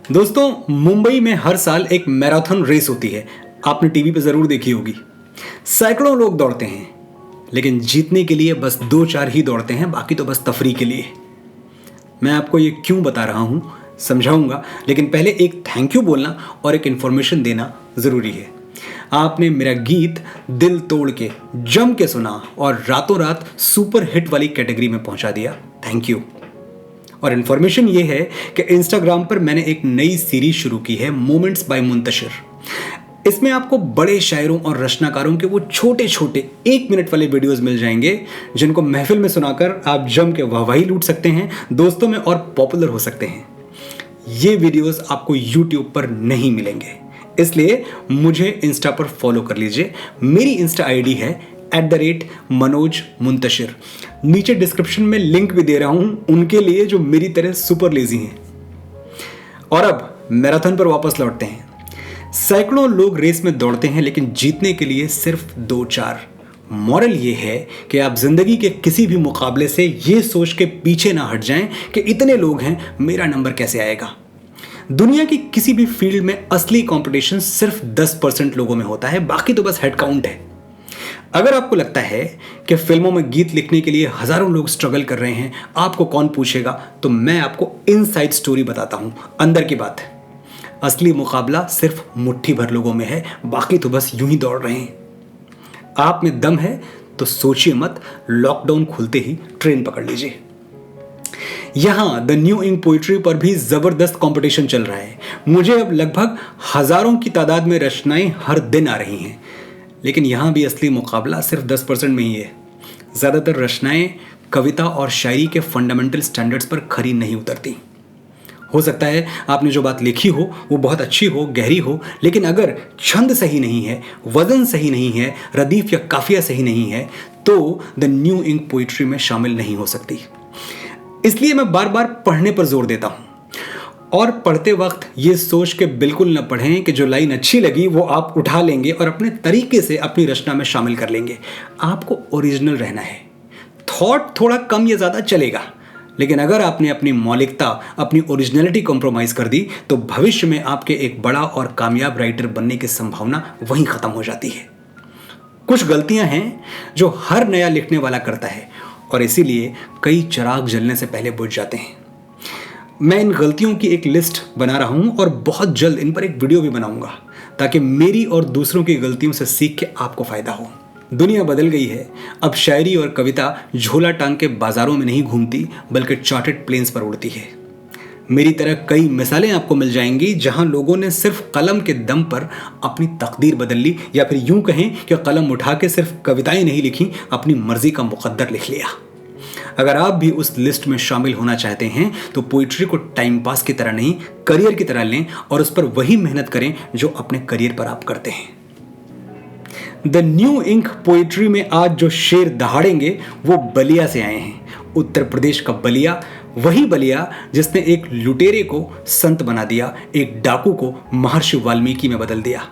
दोस्तों, मुंबई में हर साल एक मैराथन रेस होती है। आपने टीवी पे जरूर देखी होगी। सैकड़ों लोग दौड़ते हैं, लेकिन जीतने के लिए बस 2-4 ही दौड़ते हैं, बाकी तो बस तफरीह के लिए। मैं आपको ये क्यों बता रहा हूं समझाऊंगा, लेकिन पहले एक थैंक यू बोलना और एक इन्फॉर्मेशन देना जरूरी है। आपने मेरा गीत दिल तोड़ के जम के सुना और रातों रात सुपर हिट वाली कैटेगरी में पहुंचा दिया। Thank you. और इन्फॉर्मेशन ये है कि इंस्टाग्राम पर मैंने एक नई सीरीज शुरू की है, मोमेंट्स बाय मुंतशिर। इसमें आपको बड़े शायरों और रचनाकारों के वो छोटे छोटे 1 मिनट वाले वीडियोस मिल जाएंगे, जिनको महफिल में सुनाकर आप जम के वाहवाही लूट सकते हैं, दोस्तों में और पॉपुलर हो सकते हैं। ये वीडियोस आपको यूट्यूब पर नहीं मिलेंगे, इसलिए मुझे इंस्टा पर फॉलो कर लीजिए। मेरी इंस्टा आईडी है @मनोज मुंतशिर। नीचे डिस्क्रिप्शन में लिंक भी दे रहा हूं उनके लिए जो मेरी तरह सुपर लेजी हैं। और अब मैराथन पर वापस लौटते हैं। सैकड़ों लोग रेस में दौड़ते हैं, लेकिन जीतने के लिए सिर्फ 2-4। मॉरल ये है कि आप जिंदगी के किसी भी मुकाबले से ये सोच के पीछे ना हट जाएं कि इतने लोग हैं, मेरा नंबर कैसे आएगा। दुनिया की किसी भी फील्ड में असली कंपटीशन सिर्फ 10% लोगों में होता है, बाकी तो बस हेड काउंट है। अगर आपको लगता है कि फिल्मों में गीत लिखने के लिए हजारों लोग स्ट्रगल कर रहे हैं, आपको कौन पूछेगा, तो मैं आपको इनसाइड स्टोरी बताता हूं, अंदर की बात है। असली मुकाबला सिर्फ मुट्ठी भर लोगों में है, बाकी तो बस यूं ही दौड़ रहे हैं। आप में दम है तो सोचिए मत, लॉकडाउन खुलते ही ट्रेन पकड़ लीजिए। यहां द न्यू इंक पोइट्री पर भी जबरदस्त कंपटीशन चल रहा है। मुझे अब लगभग हजारों की तादाद में रचनाएं हर दिन आ रही हैं, लेकिन यहां भी असली मुकाबला सिर्फ 10% में ही है। ज़्यादातर रचनाएं कविता और शायरी के फंडामेंटल स्टैंडर्ड्स पर खरी नहीं उतरती। हो सकता है आपने जो बात लिखी हो वो बहुत अच्छी हो, गहरी हो, लेकिन अगर छंद सही नहीं है, वजन सही नहीं है, रदीफ या काफिया सही नहीं है, तो द न्यू इंक पोइट्री में शामिल नहीं हो सकती। इसलिए मैं बार बार पढ़ने पर जोर देता हूं, और पढ़ते वक्त ये सोच के बिल्कुल न पढ़ें कि जो लाइन अच्छी लगी वो आप उठा लेंगे और अपने तरीके से अपनी रचना में शामिल कर लेंगे। आपको ओरिजिनल रहना है। थॉट थोड़ा कम या ज़्यादा चलेगा, लेकिन अगर आपने अपनी मौलिकता, अपनी ओरिजिनलिटी कॉम्प्रोमाइज़ कर दी, तो भविष्य में आपके एक बड़ा और कामयाब राइटर बनने की संभावना वहीं ख़त्म हो जाती है। कुछ गलतियां हैं जो हर नया लिखने वाला करता है, और इसीलिए कई चिराग जलने से पहले बुझ जाते हैं। मैं इन गलतियों की एक लिस्ट बना रहा हूं और बहुत जल्द इन पर एक वीडियो भी बनाऊंगा, ताकि मेरी और दूसरों की गलतियों से सीख के आपको फायदा हो। दुनिया बदल गई है। अब शायरी और कविता झोला टांग के बाजारों में नहीं घूमती, बल्कि चार्टेड प्लेन्स पर उड़ती है। मेरी तरह कई मिसालें आपको मिल जाएंगी जहां लोगों ने सिर्फ कलम के दम पर अपनी तकदीर बदल ली, या फिर यूं कहें कि कलम उठा के सिर्फ कविताएं नहीं लिखी, अपनी मर्जी का मुकद्दर लिख लिया। अगर आप भी उस लिस्ट में शामिल होना चाहते हैं, तो पोइट्री को टाइम पास की तरह नहीं, करियर की तरह लें और उस पर वही मेहनत करें जो अपने करियर पर आप करते हैं। द न्यू इंक पोइट्री में आज जो शेर दहाड़ेंगे वो बलिया से आए हैं। उत्तर प्रदेश का बलिया, वही बलिया जिसने एक लुटेरे को संत बना दिया, एक डाकू को महर्षि वाल्मीकि में बदल दिया।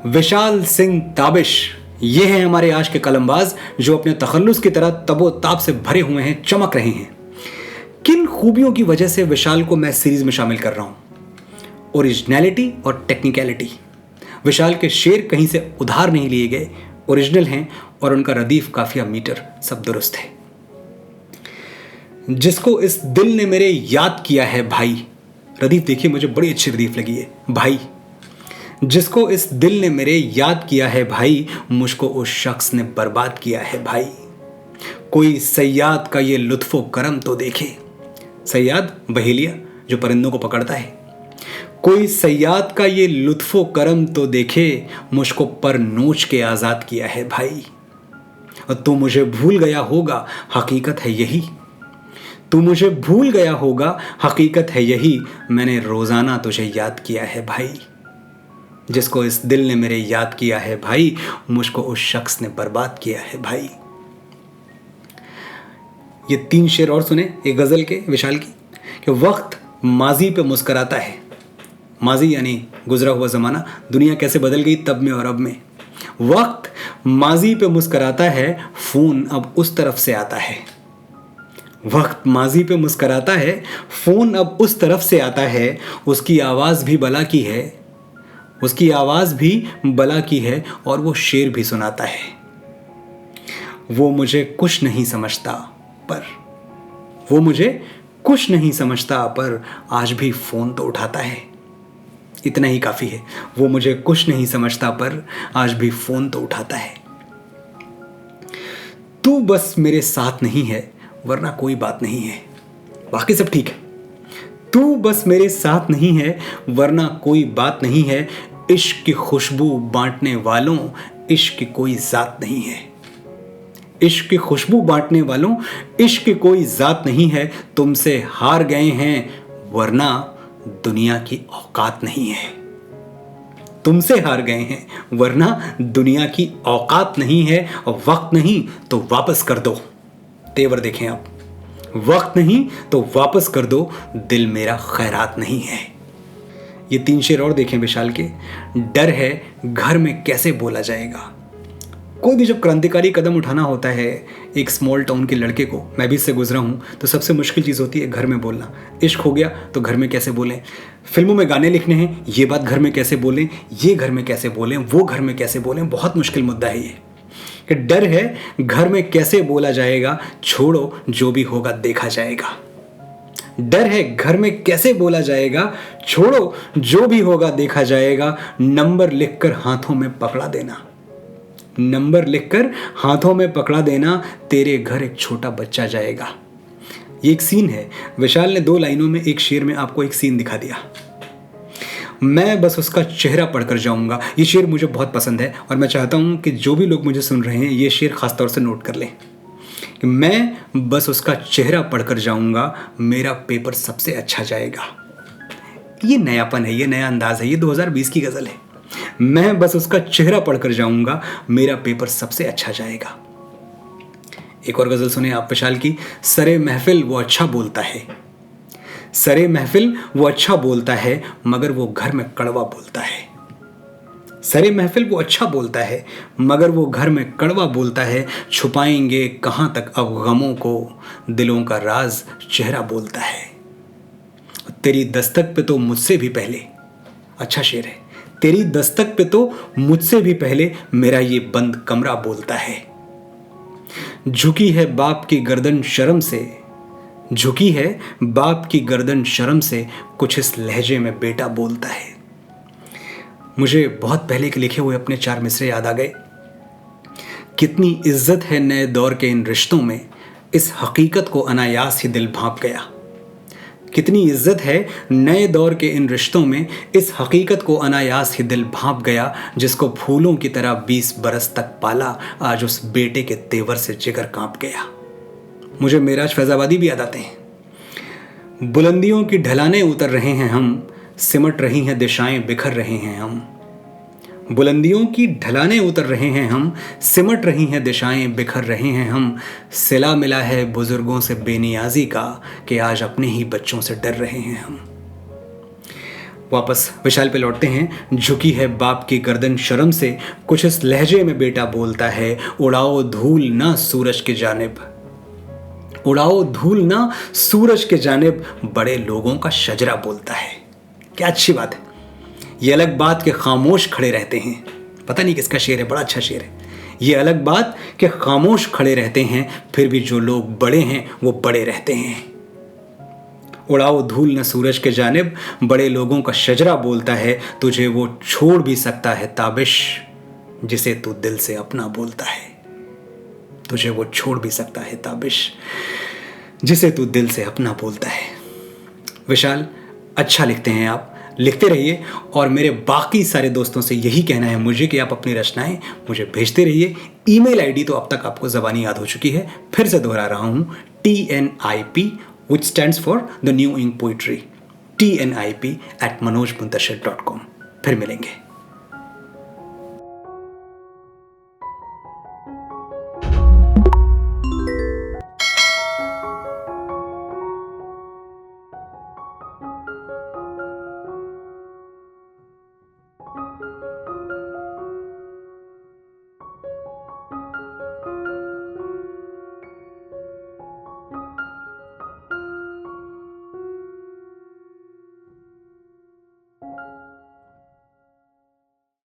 विशाल सिंह ताबिश, ये हैं हमारे आज के कलमबाज, जो अपने तखल्लुस की तरह तबोताब से भरे हुए हैं, चमक रहे हैं। किन खूबियों की वजह से विशाल को मैं सीरीज में शामिल कर रहा हूं? ओरिजिनलिटी और टेक्निकलिटी। विशाल के शेर कहीं से उधार नहीं लिए गए, ओरिजिनल हैं, और उनका रदीफ, काफिया, मीटर सब दुरुस्त है। जिसको इस दिल ने मेरे याद किया है भाई, रदीफ देखिए, मुझे बड़ी अच्छी रदीफ लगी है। भाई, जिसको इस दिल ने मेरे याद किया है भाई, मुझको उस शख्स ने बर्बाद किया है भाई। कोई सयाद का ये लुत्फो करम तो देखे। सयाद बहेलिया जो परिंदों को पकड़ता है। कोई सयाद का ये लुत्फो करम तो देखे, मुझको पर नोच के आजाद किया है भाई। और तू मुझे भूल गया होगा, हकीकत है यही। तू मुझे भूल गया होगा, हकीकत है यही, मैंने रोजाना तुझे याद किया है भाई। जिसको इस दिल ने मेरे याद किया है भाई, मुझको उस शख्स ने बर्बाद किया है भाई। ये 3 शेर और सुने एक गजल के विशाल की, कि वक्त माजी पे मुस्कराता है। माजी यानी गुजरा हुआ जमाना, दुनिया कैसे बदल गई तब में और अब में। वक्त माजी पे मुस्कराता है, फोन अब उस तरफ से आता है। वक्त माजी पे मुस्कराता है, फोन अब उस तरफ से आता है, उसकी आवाज भी बला की है, उसकी आवाज भी बला की है और वो शेर भी सुनाता है। वो मुझे कुछ नहीं समझता पर वो मुझे कुछ नहीं समझता पर आज भी फोन तो उठाता है। इतना ही काफी है। वो मुझे कुछ नहीं समझता पर आज भी फोन तो उठाता है। तू बस मेरे साथ नहीं है वरना कोई बात नहीं है, बाकी सब ठीक है। तू बस मेरे साथ नहीं है वरना कोई बात नहीं है, इश्क की खुशबू बांटने वालों इश्क की कोई जात नहीं है। इश्क की खुशबू बांटने वालों इश्क की कोई जात नहीं है, तुमसे हार गए हैं वरना दुनिया की औकात नहीं है। तुमसे हार गए हैं वरना दुनिया की औकात नहीं है, और वक्त नहीं तो वापस कर दो। तेवर देखें आप, वक्त नहीं तो वापस कर दो, दिल मेरा खैरात नहीं है। ये 3 शेर और देखें विशाल के। डर है घर में कैसे बोला जाएगा। कोई भी जब क्रांतिकारी कदम उठाना होता है एक स्मॉल टाउन के लड़के को, मैं भी इससे गुजरा हूँ, तो सबसे मुश्किल चीज़ होती है घर में बोलना। इश्क हो गया तो घर में कैसे बोलें, फिल्मों में गाने लिखने हैं ये बात घर में कैसे बोलें, ये घर में कैसे बोलें, वो घर में कैसे बोलें, बहुत मुश्किल मुद्दा है ये। कि डर है घर में कैसे बोला जाएगा, छोड़ो जो भी होगा देखा जाएगा। डर है घर में कैसे बोला जाएगा, छोड़ो जो भी होगा देखा जाएगा। नंबर लिखकर हाथों में पकड़ा देना, नंबर लिखकर हाथों में पकड़ा देना, तेरे घर एक छोटा बच्चा जाएगा। ये एक सीन है। विशाल ने 2 लाइनों में एक शेर में आपको एक सीन दिखा दिया। मैं बस उसका चेहरा पढ़कर जाऊंगा। ये शेर मुझे बहुत पसंद है और मैं चाहता हूं कि जो भी लोग मुझे सुन रहे हैं ये शेर खासतौर से नोट कर लें कि मैं बस उसका चेहरा पढ़कर जाऊंगा, मेरा पेपर सबसे अच्छा जाएगा। ये नयापन है, ये नया अंदाज है, ये 2020 की गजल है। मैं बस उसका चेहरा पढ़कर जाऊंगा, मेरा पेपर सबसे अच्छा जाएगा। एक और गजल सुने आप विशाल की। सरे महफिल वो अच्छा बोलता है, सरे महफिल वो अच्छा बोलता है, मगर वो घर में कड़वा बोलता है। सरे महफिल वो अच्छा बोलता है मगर वो घर में कड़वा बोलता है, छुपाएंगे कहां तक अब गमों को, दिलों का राज चेहरा बोलता है। तेरी दस्तक पे तो मुझसे भी पहले, अच्छा शेर है, तेरी दस्तक पे तो मुझसे भी पहले मेरा ये बंद कमरा बोलता है। झुकी है बाप की गर्दन शर्म से, झुकी है बाप की गर्दन शर्म से, कुछ इस लहजे में बेटा बोलता है। मुझे बहुत पहले के लिखे हुए अपने 4 मिसरे याद आ गए। कितनी इज्जत है नए दौर के इन रिश्तों में, इस हकीकत को अनायास ही दिल भांप गया। कितनी इज्जत है नए दौर के इन रिश्तों में, इस हकीकत को अनायास ही दिल भांप गया। जिसको फूलों की तरह 20 बरस तक पाला, आज उस बेटे के तेवर से जिगर कांप गया। मुझे मेराज फैजाबादी भी याद आते हैं। बुलंदियों की ढलानें उतर रहे हैं हम, सिमट रही हैं दिशाएं बिखर रहे हैं हम। बुलंदियों की ढलानें उतर रहे हैं हम, सिमट रही हैं दिशाएं बिखर रहे हैं हम। सिला मिला है बुजुर्गों से बेनियाजी का, कि आज अपने ही बच्चों से डर रहे हैं हम। वापस विशाल पे लौटते हैं। झुकी है बाप की गर्दन शर्म से, कुछ इस लहजे में बेटा बोलता है। उड़ाओ धूल ना सूरज के जानिब, उड़ाओ धूल ना सूरज के जानिब, बड़े लोगों का शजरा बोलता है। क्या अच्छी बात है। ये अलग बात के खामोश खड़े रहते हैं, पता नहीं किसका शेर है, बड़ा अच्छा शेर है। ये अलग बात के खामोश खड़े रहते हैं, फिर भी जो लोग बड़े हैं वो बड़े रहते हैं। उड़ाओ धूल न सूरज के जानिब, बड़े लोगों का शजरा बोलता है। तुझे वो छोड़ भी सकता है ताबिश, जिसे तू दिल से अपना बोलता है। तुझे वो छोड़ भी सकता है ताबिश, जिसे तू दिल से अपना बोलता है। विशाल, अच्छा लिखते हैं आप, लिखते रहिए। और मेरे बाकी सारे दोस्तों से यही कहना है मुझे कि आप अपनी रचनाएं मुझे भेजते रहिए। ईमेल आईडी तो अब तक आपको ज़बानी याद हो चुकी है, फिर से दोहरा रहा हूँ, TNIP which stands for the New Ink Poetry, TNIP@manojmuntashir.com। फिर मिलेंगे।